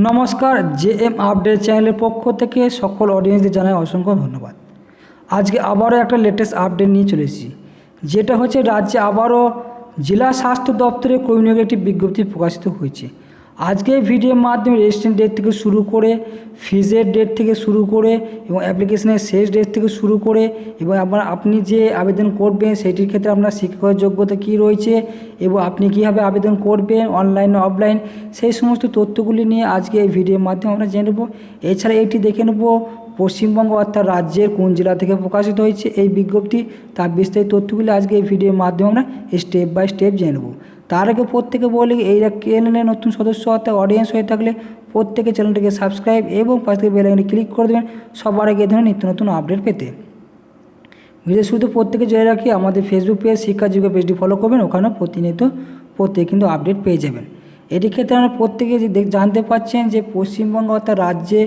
নমস্কার, JM update চ্যানেলের পক্ষ থেকে সকল অডিয়েন্সদের জানাই অসংখ্য ধন্যবাদ। আজকে আবারও একটা লেটেস্ট আপডেট নিয়ে চলে এসেছি, যেটা হচ্ছে রাজ্যে আবারও জেলা স্বাস্থ্য দপ্তরে কর্মী নিয়োগের একটি বিজ্ঞপ্তি প্রকাশিত হয়েছে। আজকে এই ভিডিওর মাধ্যমে রেজিস্ট্রেশন ডেট থেকে শুরু করে ফিজের ডেট থেকে শুরু করে এবং অ্যাপ্লিকেশনের শেষ ডেট থেকে শুরু করে এবং আপনি যে আবেদন করবেন সেটির ক্ষেত্রে আপনার শিক্ষাগত যোগ্যতা কী রয়েছে এবং আপনি কীভাবে আবেদন করবেন অনলাইন ও অফলাইন, সেই সমস্ত তথ্যগুলি নিয়ে আজকে এই ভিডিওর মাধ্যমে আমরা জেনে নেব। এছাড়া এটি দেখে নেব পশ্চিমবঙ্গ অর্থাৎ রাজ্যের কোন জেলা থেকে প্রকাশিত হয়েছে এই বিজ্ঞপ্তি, তার বিস্তারিত তথ্যগুলি আজকে এই ভিডিওর মাধ্যমে আমরা স্টেপ বাই স্টেপ জেনে নেব। তার আগে প্রত্যেকে বলি, এই চ্যানেলের নতুন সদস্য অর্থাৎ অডিয়েন্স হয়ে থাকলে প্রত্যেকে চ্যানেলটিকে সাবস্ক্রাইব এবং পাশে থেকে বেল আইকনে ক্লিক করে দেবেন সবার আগে এই ধরনের নিত্য নতুন আপডেট পেতে। ভিডিও শুরুতে প্রত্যেকে জেনে রাখি, আমাদের ফেসবুক পেজ শিক্ষা যুগে পেজটি ফলো করবেন, ওখানেও প্রতিনিয়ত প্রত্যেকে কিন্তু আপডেট পেয়ে যাবেন। এটির ক্ষেত্রে আমরা প্রত্যেকে জানতে পারছেন যে পশ্চিমবঙ্গ অর্থাৎ রাজ্যে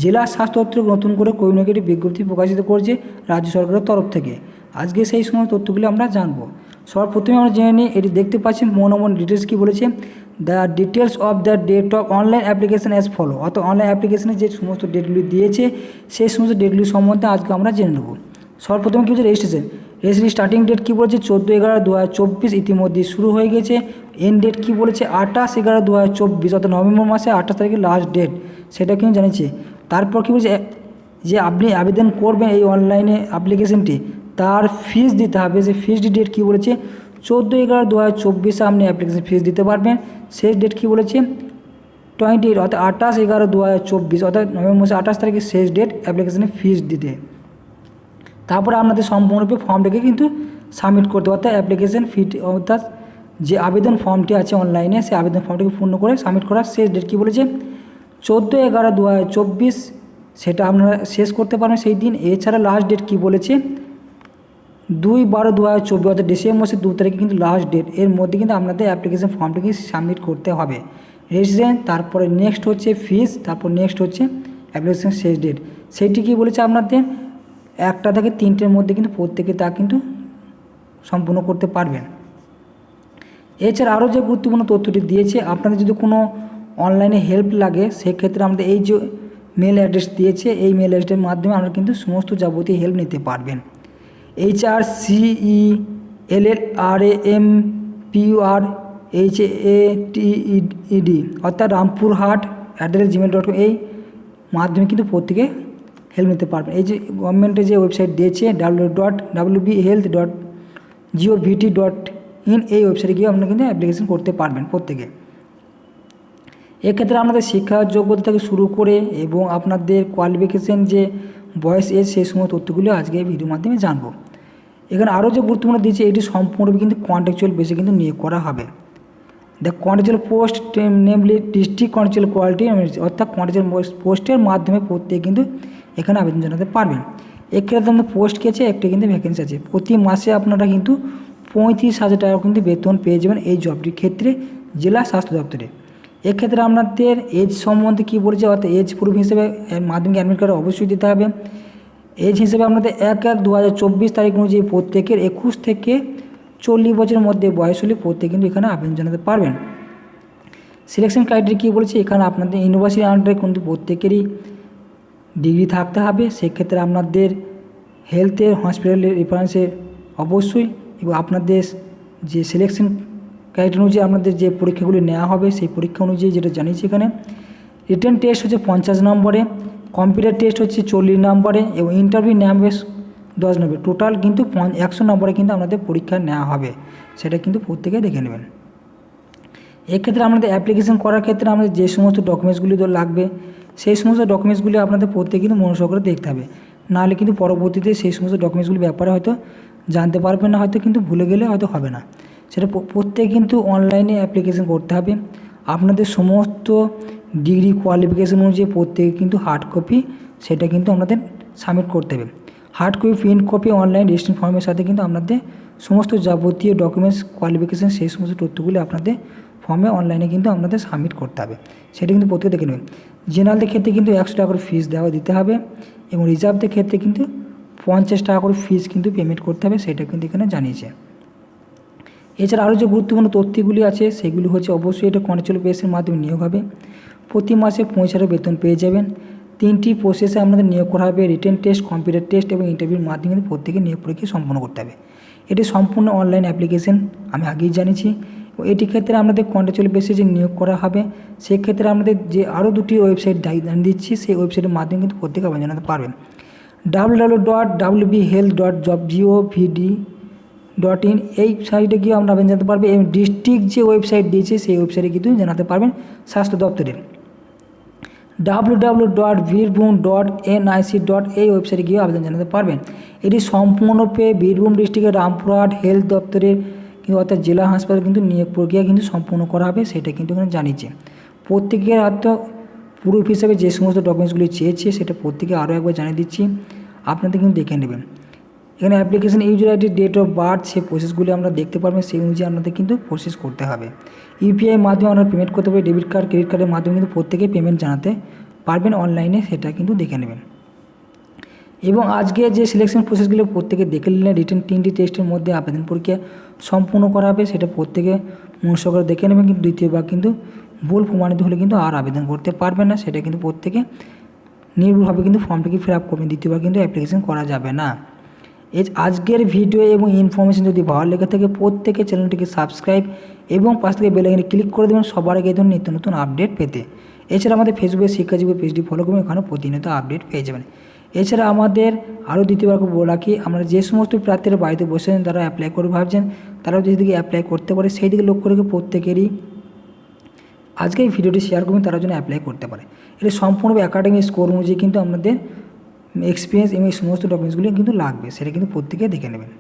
জেলা স্বাস্থ্য দপ্তর নতুন করে কর্মী নিয়োগের একটি বিজ্ঞপ্তি প্রকাশিত করছে রাজ্য সরকারের তরফ থেকে। আজকে সেই সমস্ত তথ্যগুলি আমরা জানবো। সবার প্রথমে আমরা জেনে নিই, এটি দেখতে পাচ্ছেন মনোমন ডিটেলস কী বলেছে, the details of the date of online application as follow, অর্থাৎ অনলাইন অ্যাপ্লিকেশনে যে সমস্ত ডেটগুলি দিয়েছে সেই সমস্ত ডেটগুলি সম্বন্ধে আজকে আমরা জেনে নেব। সবার প্রথমে কী বলছে রেজিস্ট্রেশন স্টার্টিং ডেট কী বলেছে 14/11/2024 ইতিমধ্যেই শুরু হয়ে গেছে। এন্ড ডেট কী বলেছে 28/11/2024, অর্থাৎ নভেম্বর মাসে 28 তারিখে লাস্ট ডেট, সেটা কিন্তু জানিয়েছে। তারপর কী বলছে যে আপনি আবেদন করবেন এই অনলাইনে অ্যাপ্লিকেশনটি, তার ফিস দিতে হবে। যে ফিস ডেট কী বলেছে 14/11/2024 আপনি অ্যাপ্লিকেশন ফিস দিতে পারবেন। শেষ ডেট কী বলেছে 28 অর্থাৎ 28/11/2024, অর্থাৎ নভেম্বর মাসে 28 তারিখে শেষ ডেট অ্যাপ্লিকেশনের ফিস দিতে। তারপরে আপনাদের সম্পূর্ণরূপে ফর্মটিকে কিন্তু সাবমিট করতে, অর্থাৎ অ্যাপ্লিকেশন ফি অর্থাৎ যে আবেদন ফর্মটি আছে অনলাইনে সেই আবেদন ফর্মটিকে পূর্ণ করে সাবমিট করার শেষ ডেট কী বলেছে 14/11/2024, সেটা আপনারা শেষ করতে পারবেন সেই দিন। এছাড়া লাস্ট ডেট কী বলেছে 2/12/2024, অর্থাৎ ডিসেম্বর মাসের 2 তারিখে কিন্তু লাস্ট ডেট। এর মধ্যে কিন্তু আপনাদের অ্যাপ্লিকেশন ফর্মটিকে সাবমিট করতে হবে। রেজিস্ট্রেশন, তারপরে নেক্সট হচ্ছে ফিস, তারপর নেক্সট হচ্ছে অ্যাপ্লিকেশন শেষ ডেট। সেইটি কী বলেছে আপনাদের 1টা থেকে 3টের মধ্যে কিন্তু প্রত্যেকে তা কিন্তু সম্পূর্ণ করতে পারবেন। এছাড়া আরও যে গুরুত্বপূর্ণ তথ্যটি দিয়েছে, আপনাদের যদি কোনো অনলাইনে হেল্প লাগে সেক্ষেত্রে আমাদের এই যে মেল অ্যাড্রেস দিয়েছে এই মেল অ্যাড্রেসের মাধ্যমে আপনারা কিন্তু সমস্ত যাবতীয় হেল্প নিতে পারবেন। HRCELLRAMPURHATED অর্থাৎ rampurhat@gmail.com এই মাধ্যমে কিন্তু প্রত্যেকে হেল্প নিতে পারবেন। এই যে গভর্নমেন্টের যে ওয়েবসাইট দিয়েছে www.health.govt.in এই ওয়েবসাইটে গিয়ে আপনারা কিন্তু অ্যাপ্লিকেশন করতে পারবেন প্রত্যেকে। এক্ষেত্রে আপনাদের শিক্ষার যোগ্যতা থেকে শুরু করে এবং আপনাদের কোয়ালিফিকেশন যে বয়স এজ সেই সমস্ত তথ্যগুলো আজকে এই ভিডিওর মাধ্যমে জানবো। এখানে আরও যে গুরুত্বপূর্ণ দিয়েছে, এটি সম্পূর্ণ কিন্তু কন্ট্রাকচুয়াল বেসে কিন্তু নিয়োগ করা হবে। The contractual post namely district contractual quality, অর্থাৎ কন্ট্রাকচুয়াল পোস্টের মাধ্যমে প্রত্যেকে কিন্তু এখানে আবেদন জানাতে পারবেন। এক্ষেত্রে আমাদের পোস্ট গেছে, একটি কিন্তু ভ্যাকেন্সি আছে। প্রতি মাসে আপনারা কিন্তু 35,000 টাকা কিন্তু বেতন পেয়ে যাবেন এই জবটির ক্ষেত্রে জেলা স্বাস্থ্য দপ্তরে। এক্ষেত্রে আপনাদের এজ সম্বন্ধে কী বলেছে, অর্থাৎ এজ প্রুফ হিসেবে মাধ্যমিক অ্যাডমিট কার্ড অবশ্যই দিতে হবে। এজ হিসেবে আপনাদের 1/1/2024 তারিখ অনুযায়ী প্রত্যেকের 21 থেকে 40 বছরের মধ্যে বয়স হলে প্রত্যেকে কিন্তু এখানে আবেদন জানাতে পারবেন। সিলেকশন ক্রাইটেরিয়া কী বলেছে, এখানে আপনাদের ইউনিভার্সিটি আন্ডারে কিন্তু প্রত্যেকেরই ডিগ্রি থাকতে হবে। সেক্ষেত্রে আপনাদের হেলথের হসপিটালের রেফারেন্সে অবশ্যই, এবং আপনাদের যে সিলেকশন ক্রাইটেরিয়া অনুযায়ী আপনাদের যে পরীক্ষাগুলি নেওয়া হবে সেই পরীক্ষা অনুযায়ী যেটা জানিয়েছি এখানে রিটেন টেস্ট হচ্ছে 50 নম্বরে, কম্পিউটার টেস্ট হচ্ছে 40 নম্বরে এবং ইন্টারভিউ নেওয়া হবে 10 নম্বরে। টোটাল কিন্তু 100 নম্বরে কিন্তু আপনাদের পরীক্ষা নেওয়া হবে, সেটা কিন্তু প্রত্যেকে দেখে নেবেন। এক্ষেত্রে আমাদের অ্যাপ্লিকেশন করার ক্ষেত্রে আমাদের যে সমস্ত ডকুমেন্টসগুলি লাগবে সেই সমস্ত ডকুমেন্টসগুলি আপনাদের প্রত্যেকে কিন্তু মনোযোগ করে দেখতে হবে, নাহলে কিন্তু পরবর্তীতে সেই সমস্ত ডকুমেন্টসগুলির ব্যাপারে হয়তো জানতে পারবেন না, হয়তো কিন্তু ভুলে গেলে হয়তো হবে না। সেটা প্রত্যেকে কিন্তু অনলাইনে অ্যাপ্লিকেশন করতে হবে। আপনাদের সমস্ত ডিগ্রি কোয়ালিফিকেশন অনুযায়ী প্রত্যেকে কিন্তু হার্ড কপি সেটা কিন্তু আপনাদের সাবমিট করতে হবে। Hard copy, print copy, online registration ফর্মের সাথে কিন্তু আপনাদের সমস্ত যাবতীয় ডকুমেন্টস কোয়ালিফিকেশন সেই সমস্ত তথ্যগুলি আপনাদের ফর্মে অনলাইনে কিন্তু আপনাদের সাবমিট করতে হবে, সেটা কিন্তু প্রত্যেকে দেখে নেবেন। জেনারেলদের ক্ষেত্রে কিন্তু 100 টাকা করে ফিস দিতে হবে এবং রিজার্ভদের ক্ষেত্রে কিন্তু 50 টাকা করে ফিস কিন্তু পেমেন্ট করতে হবে, সেটা কিন্তু এখানে জানিয়েছে। এছাড়া আরও যে গুরুত্বপূর্ণ তথ্যগুলি আছে সেগুলি হচ্ছে অবশ্যই এটা কন্ট্রাকচুয়াল বেসের মাধ্যমে নিয়োগ হবে। প্রতি মাসে 75 বেতন পেয়ে যাবেন। 3টি প্রসেসে আপনাদের নিয়োগ করা হবে, রিটেন টেস্ট, কম্পিউটার টেস্ট এবং ইন্টারভিউর মাধ্যমে কিন্তু প্রত্যেকে নিয়োগ পরীক্ষা সম্পন্ন করতে হবে। এটি সম্পূর্ণ অনলাইন অ্যাপ্লিকেশন, আমি আগেই জানিয়েছি। এটি ক্ষেত্রে আপনাদের কন্ট্রাকচুয়াল বেসিসে নিয়োগ করা হবে। সেক্ষেত্রে আপনাদের যে আরও 2টি ওয়েবসাইট জানিয়ে দিচ্ছি, সেই ওয়েবসাইটের মাধ্যমে কিন্তু প্রত্যেকে আবেদন জানাতে পারবেন। www.wbhealth.gov.in এই সাইটে গিয়ে আমরা আবেদন জানাতে পারবেন এবং ডিস্ট্রিক্ট যে ওয়েবসাইট দিয়েছে সেই ওয়েবসাইটে কিন্তু জানাতে পারবেন স্বাস্থ্য দপ্তরের। www.birbhum.nic. এই ওয়েবসাইটে গিয়ে আবেদন জানাতে পারবেন। এটি সম্পূর্ণ পেয়ে বীরভূম ডিস্ট্রিক্টের রামপুরহাট হেলথ দপ্তরের অর্থাৎ জেলা হাসপাতালে কিন্তু নিয়োগ প্রক্রিয়া কিন্তু সম্পূর্ণ করা হবে, সেটা কিন্তু এখানে জানিয়েছে। প্রত্যেকের হয়তো প্রুফ হিসাবে যে সমস্ত ডকুমেন্টসগুলি চেয়েছে সেটা প্রত্যেকে আরও একবার জানিয়ে দিচ্ছি, আপনাদের কিন্তু দেখে নেবেন। এখানে application user ID, date of birth, সেই প্রসেসগুলি আমরা দেখতে পারবেন, সেই অনুযায়ী আপনাদের কিন্তু প্রসেস করতে হবে। ইউপিআই মাধ্যমে আমরা পেমেন্ট করতে পারি, ডেবিট কার্ড, ক্রেডিট কার্ডের মাধ্যমে কিন্তু প্রত্যেকে পেমেন্ট জানাতে পারবেন অনলাইনে, সেটা কিন্তু দেখে নেবেন। এবং আজকে যে সিলেকশন প্রসেসগুলো প্রত্যেকে দেখে নিলেন, রিটেন 3টি টেস্টের মধ্যে আবেদন পরীক্ষা সম্পূর্ণ করা হবে, সেটা প্রত্যেকে মনোযোগ করে দেখে নেবেন। কিন্তু দ্বিতীয়বার কিন্তু ভুল প্রমাণিত হলে কিন্তু আর আবেদন করতে পারবেন না, সেটা কিন্তু প্রত্যেকে নির্ভুলভাবে কিন্তু ফর্মটিকে ফিল আপ করবেন, দ্বিতীয়বার কিন্তু অ্যাপ্লিকেশন করা যাবে না। আজকের ভিডিও এবং ইনফরমেশন যদি ভালো লেগে থাকে প্রত্যেকে চ্যানেলটিকে সাবস্ক্রাইব এবং পাশ থেকে বেল আইকনে ক্লিক করে দেবেন সবার আগে এই ধরনের নিত্য নতুন আপডেট পেতে। এছাড়া আমাদের ফেসবুকে শিক্ষাজীবী পেজটি ফলো করবেন, ওখানে প্রতিনিয়ত আপডেট পেয়ে যাবেন। এছাড়া আমাদের আরও দ্বিতীয়বার বলে রাখি, আমরা যে সমস্ত প্রার্থীরা বাড়িতে বসে আছেন তারা অ্যাপ্লাই করে ভাবছেন, তারাও যেদিকে অ্যাপ্লাই করতে পারে সেই দিকে লক্ষ্য রেখে প্রত্যেকেরই আজকে এই ভিডিওটি শেয়ার করবেন, তারা যেন অ্যাপ্লাই করতে পারে। এটা সম্পূর্ণ একাডেমিক স্কোর অনুযায়ী কিন্তু আমাদের এক্সপিরিয়েন্স এবং এই সমস্ত ডকুমেন্টসগুলি কিন্তু লাগবে, সেটা কিন্তু প্রত্যেকে দেখে নেবেন।